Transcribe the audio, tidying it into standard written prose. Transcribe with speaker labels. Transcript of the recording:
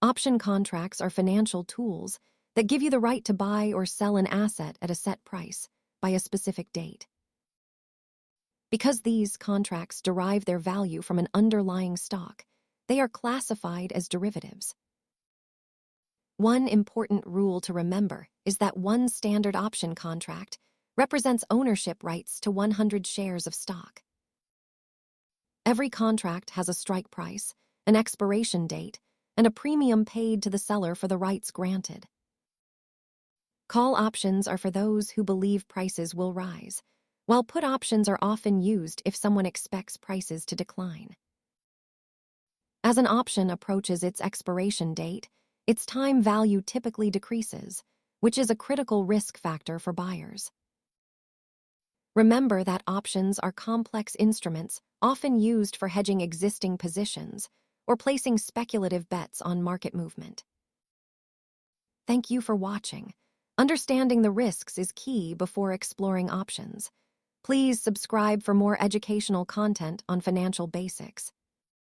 Speaker 1: Option contracts are financial tools that give you the right to buy or sell an asset at a set price by a specific date. Because these contracts derive their value from an underlying stock, they are classified as derivatives. One important rule to remember is that one standard option contract represents ownership rights to 100 shares of stock. Every contract has a strike price, an expiration date, and a premium paid to the seller for the rights granted. Call options are for those who believe prices will rise, while put options are often used if someone expects prices to decline. As an option approaches its expiration date, its time value typically decreases, which is a critical risk factor for buyers. Remember that options are complex instruments often used for hedging existing positions or placing speculative bets on market movement. Thank you for watching. Understanding the risks is key before exploring options. Please subscribe for more educational content on financial basics.